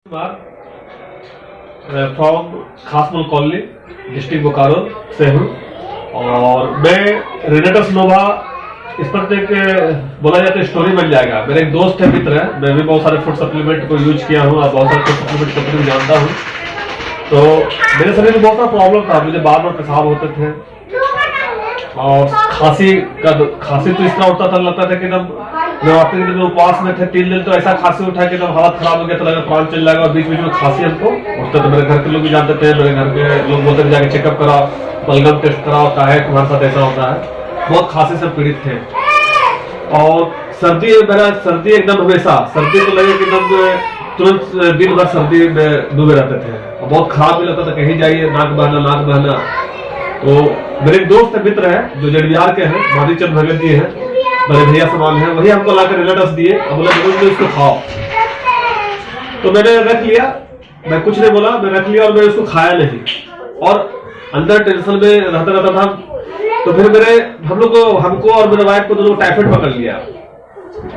From Khasmal colony district Bokaro से हूँ और मैं रेनेटस नोवा इस पर एक बोला जाता है स्टोरी बन जाएगा। मेरा एक दोस्त है, मित्र है, मैं भी बहुत सारे फूड सप्लीमेंट को यूज किया हूँ और बहुत सारे फूड सप्लीमेंट कंपनी जानता हूँ। तो मेरे शरीर में बहुत सारा प्रॉब्लम था, मुझे बार बार पेशाब होते थे और खांसी तो इस तरह उठता था, लगता था कि एकदम मैं आखिरी दिन में उपवास में थे 3 दिन, तो ऐसा खांसी उठा कि एकदम हालत खराब हो गया, तो लगा प्राण चल जाएगा। और बीच बीच में खांसी हमको उठता, तो मेरे घर के लोग भी जानते थे, मेरे घर के लोग बोलते थे जाके चेकअप कराओ, बलगम टेस्ट कराओ, क्या है तुम्हारे साथ ऐसा होता है। बहुत खांसी से पीड़ित थे और सर्दी एकदम हमेशा सर्दी को लगे कि एकदम तुरंत दिन भर सर्दी में डूबे रहते थे और बहुत खराब भी लगता था, कहीं जाइए नाक बहना। तो मेरे एक दोस्त है, मित्र है, जो जड़बिहार के हैं, माधीचंद भगत जी हैं, मेरे भैया समान है, वही हमको लाकर रेनेटस दिए और बोला जरूर इसको खाओ। तो मैंने रख लिया, मैं कुछ नहीं बोला, मैं रख लिया और मैंने उसको खाया नहीं और अंदर टेंशन में रहता था। तो फिर हमको और मेरे वाइफ को दोनों टाइफाइड पकड़ लिया,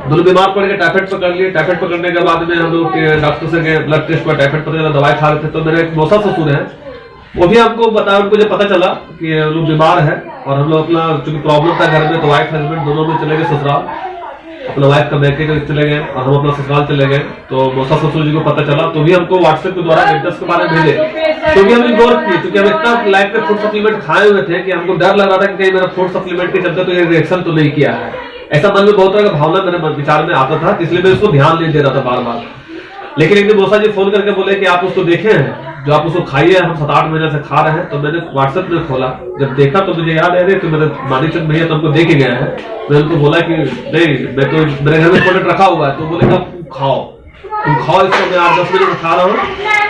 दोनों बीमार पड़ गए, टाइफाइड पकड़ लिए। टाइफाइड पकड़ने के बाद में हम लोग डॉक्टर से गए, ब्लड टेस्ट पर टाइफाइड पता चला, दवाई खा रहे थे। तो मेरे एक मौसा ससुर है, वो भी हमको बताया, उनको जब पता चला कि हम लोग बीमार है और हम लोग अपना चूंकि प्रॉब्लम था घर में, तो वाइफ हस्बैंड दोनों में चले गए ससुराल, अपना वाइफ का मैके चले गए और हम अपना ससुराल चले गए। तो मौसा ससुर जी को पता चला तो भी हमको व्हाट्सएप के द्वारा रेनेटस के बारे में भेजे, क्योंकि हमने गौर किए, क्योंकि हम इतना लाइफ में फूड सप्लीमेंट खाए हुए थे कि हमको डर लग रहा था कि कहीं मेरा फूड सप्लीमेंट के चलते तो ये रिएक्शन तो नहीं किया है। ऐसा मन में बहुत तरह का भावना मेरे विचार में आता था, इसलिए मैं उसको ध्यान नहीं दे रहा था बार बार। लेकिन एक दिन मौसा जी फोन करके बोले कि आप उसको देखे हैं, जो आप उसको खाइए, हम 7-8 महीने से खा रहे हैं। तो मैंने व्हाट्सएप में खोला, जब देखा तो मुझे याद है कि मेरे माधीचंद भैया तो हमको दे के गए हैं। मैं उनको बोला कि नहीं, मैं तो मेरे घर में प्रोडक्ट रखा हुआ है। तो बोले तुम खाओ इसको, मैं 8-10 महीने से खा रहा हूँ।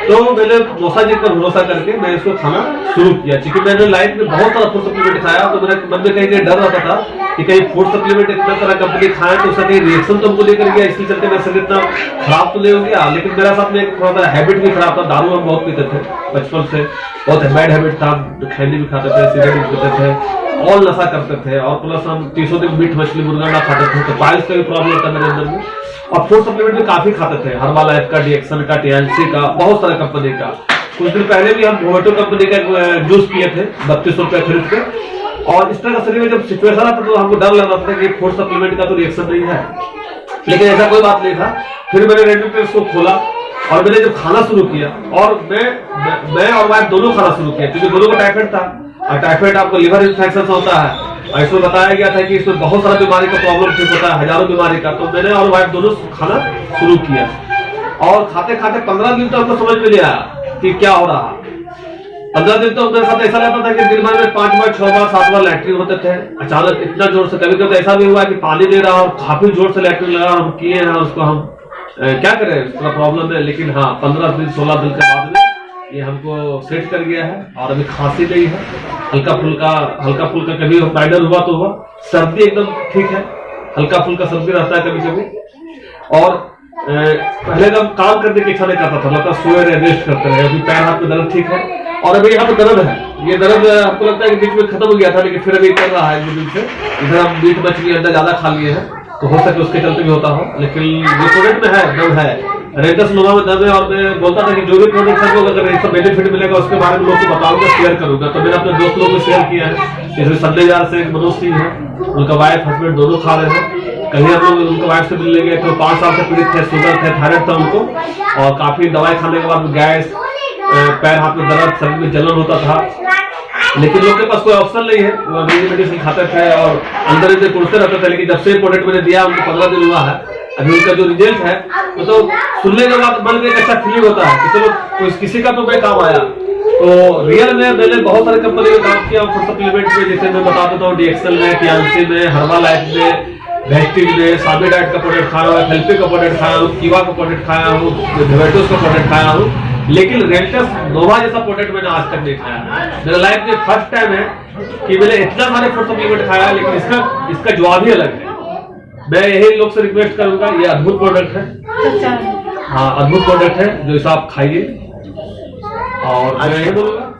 तो मैंने मौसा जी पर भरोसा करके मैं इसको खाना शुरू किया, क्योंकि मैंने लाइफ में बहुत सारा फूड सप्लीमेंट खाया। तो मेरे मन में कहीं डर रहता था कि कहीं फूड सप्लीमेंट इतना सारा कंपनी खाए तो उसका कहीं रिएक्शन तो हमको लेकर गया, इसलिए चलते मेरा शरीर इतना खराब तो नहीं हो गया। लेकिन मेरा साथ में एक थोड़ा सा हैबिट भी खराब था, दारू हम बहुत पीते थे बचपन से, बहुत बैड हैबिट था, खैनी भी खाते थे, सिगरेट भी पीते थे और नशा करते थे और प्लस हम 300 दिन मीट मछली मुर्गा ना खाते थे। तो पाइल्स का भी प्रॉब्लम था मेरे अंदर में और फूड सप्लीमेंट भी काफी खाते थे, हर्बालाइफ का, डीएक्सन का, टीएलसी का, बहुत सारे कंपनी का। कुछ दिन पहले भी हम वोटो कंपनी का जूस पिए थे 32 रुपए खरीद के। और इस तरह का शरीर में जब सिचुएशन आता तो हमको डर लग रहा था कि फूड सप्लीमेंट का तो रिएक्शन नहीं है, लेकिन ऐसा कोई बात नहीं था। फिर मैंने रेनेटस को खोला और मैंने जब खाना शुरू किया और मैं और वाइफ दोनों खाना शुरू किया, क्योंकि दोनों को टाइफाइड था और टाइफाइड आपको लिवर इन्फेक्शन होता है और इसमें बताया गया था कि इसमें बहुत सारा बीमारी का प्रॉब्लम ठीक होता है, हजारों बीमारी का। तो मैंने और वाइफ दोनों खाना शुरू किया और खाते खाते 15 दिन तो हमको समझ में नहीं आया कि क्या हो रहा। 15 दिन तो मेरे साथ ऐसा रहता था कि दिन भर में 5 बार 6 बार 7 बार लैट्रिन होते थे, अचानक इतना जोर से। कभी कभी ऐसा भी हुआ कि पानी दे रहा और काफी जोर से लैट्रिन लगा, हम किए हैं उसको, हम क्या करें, थोड़ा प्रॉब्लम है। लेकिन हाँ, 15 दिन 16 दिन के बाद में ये हमको सेट कर गया है और अभी खांसी नहीं है, हल्का फुल्का कभी माइनर हुआ तो हुआ, सर्दी एकदम ठीक है, हल्का फुल्का सर्दी रहता है कभी कभी। और पहले जब काम करने की इच्छा नहीं करता था, लगता सोए रहे, रेस्ट करते रहे। अभी पैर हाथ में दर्द ठीक है और अभी यहाँ पे दर्द है, ये दर्द आपको लगता है कि बीच में खत्म हो गया था, लेकिन फिर अभी कर रहा है दिन से। इधर हम मीट मछली अंडा ज्यादा खा लिए हैं तो हो सके उसके चलते भी होता हो, लेकिन जो प्रोडक्ट में है दम है, रेनेटस नोवा में दम है। और मैं बोलता था कि जो भी प्रोडक्ट है अगर इसका बेनिफिट मिलेगा उसके बारे में लोग को बताऊंगा, शेयर करूंगा। तो मैंने अपने दोस्त लोगों को शेयर किया है, जैसे संजय यार से मनोज सिंह है, उनका वाइफ हस्बैंड दोनों खा रहे हैं। कहीं हम लोग उनका वाइफ से मिलने गए तो 5 साल से पीड़ित थे, शुगर थे, थायराइड था उनको और काफी दवाई खाने के बाद गैस, पैर हाथ में दर्द, शरीर में जलन होता था। लेकिन लोग के पास कोई ऑप्शन नहीं है, वो अंग्रेजी मेडिसिन खाते थे और अंदर अंदर कुड़ते रहते थे। लेकिन जब से प्रोडक्ट मैंने दिया, उनको 15 दिन हुआ है, अभी उनका जो रिजल्ट है वो तो सुनने के बाद मन में एक अच्छा फीलिंग होता है कि चलो किसी का तो मैं काम आया। तो रियल में मैंने बहुत सारे कंपनी में काम किया फूड सप्लीमेंट में, जैसे मैं बता देता हूँ, डीएक्सल में, टीएलसी में, हर्बालाइफ में, वेस्टिज में, साबी डाइट का प्रोडक्ट खाया हूँ, हेल्पी का प्रोडक्ट खाया हूँ, कीवा का प्रोडक्ट खाया हूँ, वेटोस का प्रोडक्ट खाया हूँ। लेकिन रेनेटस नोवा जैसा प्रोडक्ट मैंने आज तक नहीं खाया। मेरा लाइफ में फर्स्ट टाइम है कि मैंने इतना सारे फूड सप्लीमेंट खाया, लेकिन इसका जवाब ही अलग है। मैं यही लोग से रिक्वेस्ट करूंगा, ये अद्भुत प्रोडक्ट है, हाँ अद्भुत प्रोडक्ट है, जो इसे आप खाइए। और मैं यही बोलूंगा